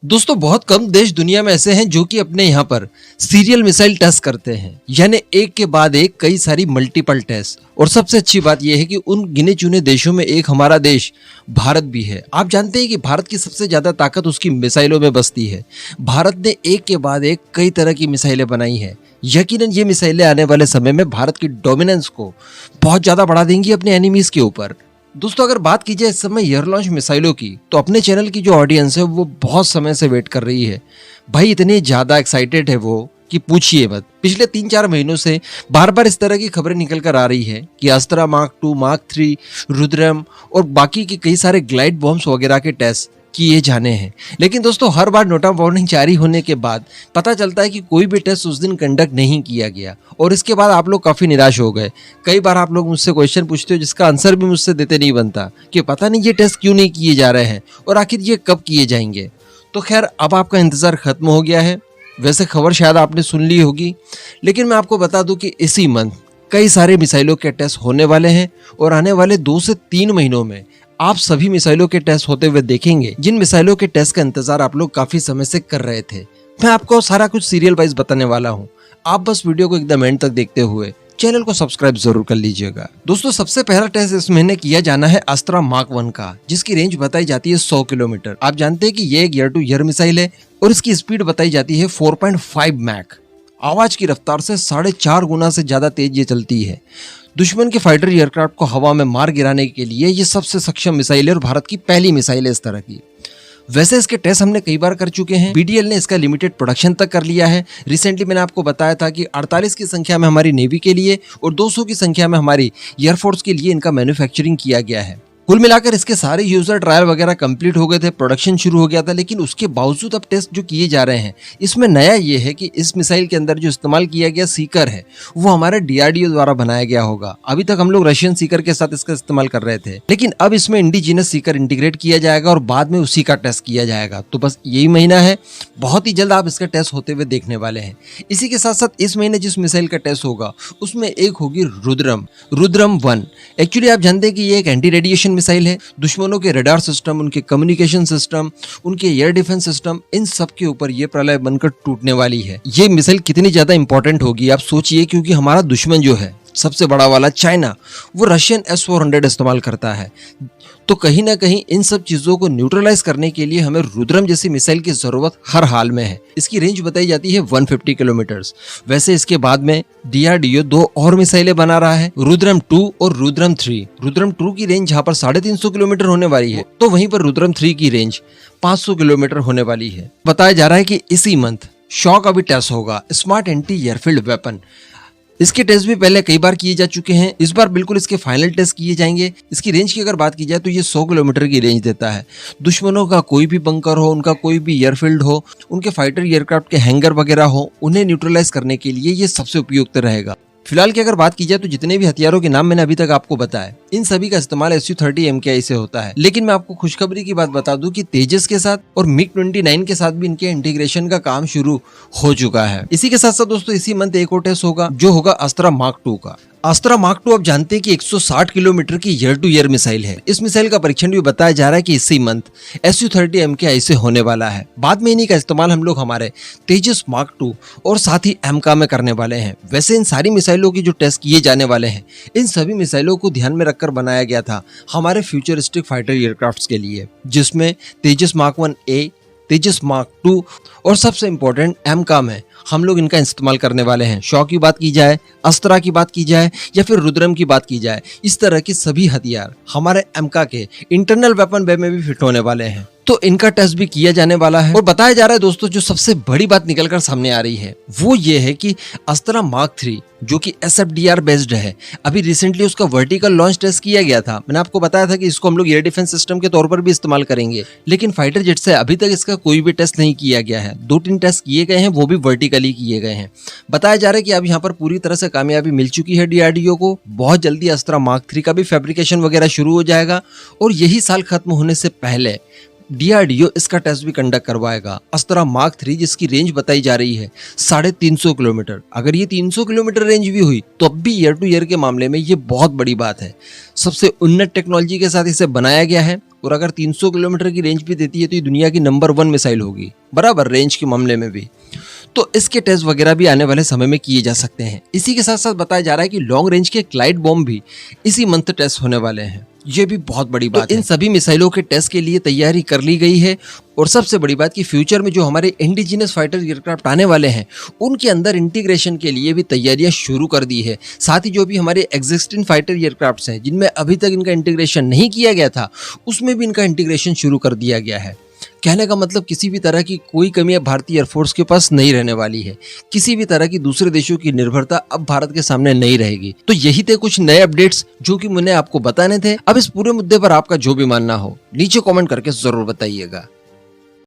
दोस्तों बहुत कम देश दुनिया में ऐसे हैं जो कि अपने यहाँ पर सीरियल मिसाइल टेस्ट करते हैं, यानी एक के बाद एक कई सारी मल्टीपल टेस्ट। और सबसे अच्छी बात यह है कि उन गिने चुने देशों में एक हमारा देश भारत भी है। आप जानते हैं कि भारत की सबसे ज्यादा ताकत उसकी मिसाइलों में बसती है। भारत ने एक के बाद एक कई तरह की मिसाइलें बनाई हैं। यकीनन ये मिसाइलें आने वाले समय में भारत की डोमिनेंस को बहुत ज्यादा बढ़ा देंगी अपने एनिमीज के ऊपर। दोस्तों अगर बात की जाए इस समय एयर लॉन्च मिसाइलों की, तो अपने चैनल की जो ऑडियंस है वो बहुत समय से वेट कर रही है। भाई इतनी ज्यादा एक्साइटेड है वो कि पूछिए मत। पिछले 3-4 महीनों से बार बार इस तरह की खबरें निकल कर आ रही है कि अस्त्रा मार्क 2, मार्क 3, रुद्रम और बाकी के कई सारे ग्लाइड बॉम्ब्स वगैरह के टेस्ट किए जाने हैं। लेकिन दोस्तों हर बार नोट ऑफ वार्निंग जारी होने के बाद पता चलता है कि कोई भी टेस्ट उस दिन कंडक्ट नहीं किया गया और इसके बाद आप लोग काफी निराश हो गए। कई बार आप लोग मुझसे क्वेश्चन पूछते हो जिसका आंसर भी मुझसे देते नहीं बनता कि पता नहीं ये टेस्ट क्यों नहीं किए जा रहे हैं और आखिर ये कब किए जाएंगे। तो खैर अब आपका इंतजार खत्म हो गया है। वैसे खबर शायद आपने सुन ली होगी, लेकिन मैं आपको बता दूं कि इसी मंथ कई सारे मिसाइलों के टेस्ट होने वाले हैं और आने वाले 2 से 3 महीनों में आप सभी मिसाइलों के टेस्ट होते हुए देखेंगे, जिन मिसाइलों के टेस्ट का इंतजार आप लोग काफी समय से कर रहे थे। मैं आपको सारा कुछ सीरियल वाइज बताने वाला हूं। आप बस वीडियो को एकदम एंड तक देखते हुए चैनल को सब्सक्राइब जरूर कर लीजिएगा। दोस्तों सबसे पहला टेस्ट इस महीने किया जाना है अस्त्रा मार्क 1 का, जिसकी रेंज बताई जाती है 100 किलोमीटर। आप जानते हैं कि ये एक ईयर टू ईयर मिसाइल है और इसकी स्पीड बताई जाती है 4.5 मैक। आवाज की रफ्तार से 4.5 गुना से ज्यादा तेज ये चलती है। दुश्मन के फाइटर एयरक्राफ्ट को हवा में मार गिराने के लिए ये सबसे सक्षम मिसाइल है और भारत की पहली मिसाइल है इस तरह की। वैसे इसके टेस्ट हमने कई बार कर चुके हैं। बीडीएल ने इसका लिमिटेड प्रोडक्शन तक कर लिया है। रिसेंटली मैंने आपको बताया था कि 48 की संख्या में हमारी नेवी के लिए और 200 की संख्या में हमारी एयरफोर्स के लिए इनका मैन्युफैक्चरिंग किया गया है। कुल मिलाकर इसके सारे यूजर ट्रायल वगैरह कंप्लीट हो गए थे, प्रोडक्शन शुरू हो गया था। लेकिन उसके बावजूद अब टेस्ट जो किए जा रहे हैं, इसमें नया ये है कि इस मिसाइल के अंदर जो इस्तेमाल किया गया सीकर है वो हमारे डीआरडीओ द्वारा बनाया गया होगा। अभी तक हम लोग रशियन सीकर के साथ इसका इस्तेमाल कर रहे थे, लेकिन अब इसमें इंडिजिनस सीकर इंटीग्रेट किया जाएगा और बाद में उसी का टेस्ट किया जाएगा। तो बस यही महीना है, बहुत ही जल्द आप इसका टेस्ट होते हुए देखने वाले हैं। इसी के साथ साथ इस महीने जिस मिसाइल का टेस्ट होगा उसमें एक होगी रुद्रम 1। एक्चुअली आप जानते हैं कि ये एक एंटी रेडिएशन मिसाइल है। दुश्मनों के रडार सिस्टम, उनके कम्युनिकेशन सिस्टम, उनके एयर डिफेंस सिस्टम, इन सब के ऊपर ये प्रलय बनकर टूटने वाली है। ये मिसाइल कितनी ज्यादा इंपॉर्टेंट होगी आप सोचिए, क्योंकि हमारा दुश्मन जो है सबसे बड़ा वाला चाइना, वो रशियन S-400 इस्तेमाल करता है। तो कहीं ना कहीं इन सब चीजों को न्यूट्रलाइज करने के लिए हमें रुद्रम जैसी मिसाइल की जरूरत हर हाल में है। इसकी रेंज बताई जाती है 150 किलोमीटर। वैसे इसके बाद में डीआरडीओ 2 और मिसाइलें बना रहा है, रुद्रम 2 और रुद्रम 3। रुद्रम 2 की रेंज यहाँ पर 350 किलोमीटर होने वाली है, तो वहीं पर रुद्रम 3 की रेंज 500 किलोमीटर होने वाली है। बताया जा रहा है कि इसी मंथ शॉक अभी टेस्ट होगा, स्मार्ट एंटी एयरफील्ड वेपन। इसके टेस्ट भी पहले कई बार किए जा चुके हैं, इस बार बिल्कुल इसके फाइनल टेस्ट किए जाएंगे। इसकी रेंज की अगर बात की जाए तो ये 100 किलोमीटर की रेंज देता है। दुश्मनों का कोई भी बंकर हो, उनका कोई भी एयरफील्ड हो, उनके फाइटर एयरक्राफ्ट के हैंगर वगैरह हो, उन्हें न्यूट्रलाइज करने के लिए ये सबसे उपयुक्त रहेगा। फिलहाल की अगर बात की जाए तो जितने भी हथियारों के नाम मैंने अभी तक आपको बताया, इन सभी का इस्तेमाल Su-30 MKI से होता है। लेकिन मैं आपको खुशखबरी की बात बता दूं कि तेजस के साथ और MiG-29 के साथ भी इनके इंटीग्रेशन का काम शुरू हो चुका है। इसी के साथ साथ दोस्तों इसी मंथ एक और टेस्ट होगा जो होगा अस्त्रा मार्क 2 का। अस्त्रा मार्क 2 आप जानते हैं कि 160 किलोमीटर की ईयर टू ईयर मिसाइल है। इस मिसाइल का परीक्षण भी बताया जा रहा है कि इसी मंथ Su-30 MKI से होने वाला है। बाद में इन्हीं का इस्तेमाल हम लोग हमारे तेजस मार्क 2 और साथ ही एमका में करने वाले हैं। वैसे इन सारी मिसाइलों की जो टेस्ट किए जाने वाले हैं, इन सभी मिसाइलों को ध्यान में रखकर बनाया गया था हमारे फ्यूचरिस्टिक फाइटर एयरक्राफ्ट्स के लिए, जिसमें तेजस मार्क 1A, तेजस मार्क 2 और सबसे इम्पोर्टेंट एमका में हम लोग इनका इस्तेमाल करने वाले हैं। शॉक की बात की जाए, अस्त्रा की बात की जाए या फिर रुद्रम की बात की जाए, इस तरह की सभी हथियार हमारे एमका के इंटरनल वेपन बे में भी फिट होने वाले हैं। तो इनका टेस्ट भी किया जाने वाला है। और बताया जा रहा है दोस्तों, जो सबसे बड़ी बात निकलकर सामने आ रही है वो ये है कि अस्त्रा मार्क 3 जो कि SFDR बेस्ड है, अभी रिसेंटली उसका वर्टिकल लॉन्च टेस्ट किया गया था। मैंने आपको बताया था कि इसको हम लोग एयर डिफेंस सिस्टम के तौर पर भी इस्तेमाल करेंगे, लेकिन फाइटर जेट से अभी तक इसका कोई भी टेस्ट नहीं किया गया है। 2-3 टेस्ट किए गए हैं, वो भी वर्टिकली किए गए हैं। बताया जा रहा है कि अब यहाँ पर पूरी तरह से कामयाबी मिल चुकी है डीआरडीओ को। बहुत जल्दी अस्त्रा मार्क 3 का भी फैब्रिकेशन वगैरह शुरू हो जाएगा और यही साल खत्म होने से पहले डीआरडीओ इसका टेस्ट भी कंडक्ट करवाएगा। अस्त्रा मार्क 3 जिसकी रेंज बताई जा रही है 350 किलोमीटर। अगर ये 300 किलोमीटर रेंज भी हुई तो अब भी ईयर टू ईयर के मामले में ये बहुत बड़ी बात है। सबसे उन्नत टेक्नोलॉजी के साथ इसे बनाया गया है और अगर 300 किलोमीटर की रेंज भी देती है तो ये दुनिया की नंबर 1 मिसाइल होगी, बराबर रेंज के मामले में भी। तो इसके टेस्ट वगैरह भी आने वाले समय में किए जा सकते हैं। इसी के साथ साथ बताया जा रहा है कि लॉन्ग रेंज के ग्लाइड बॉम्ब भी इसी मंथ टेस्ट होने वाले हैं। ये भी बहुत बड़ी बात है। इन सभी मिसाइलों के टेस्ट के लिए तैयारी कर ली गई है और सबसे बड़ी बात कि फ्यूचर में जो हमारे इंडिजिनस फाइटर एयरक्राफ्ट आने वाले हैं उनके अंदर इंटीग्रेशन के लिए भी तैयारियां शुरू कर दी है। साथ ही जो भी हमारे एग्जिस्टिंग फाइटर एयरक्राफ्ट्स हैं जिनमें अभी तक इनका इंटीग्रेशन नहीं किया गया था, उसमें भी इनका इंटीग्रेशन शुरू कर दिया गया है। कहने का मतलब किसी भी तरह की कोई कमी अब भारतीय एयरफोर्स के पास नहीं रहने वाली है। किसी भी तरह की दूसरे देशों की निर्भरता अब भारत के सामने नहीं रहेगी। तो यही थे कुछ नए अपडेट्स जो कि मैंने आपको बताने थे। अब इस पूरे मुद्दे पर आपका जो भी मानना हो नीचे कमेंट करके जरूर बताइएगा।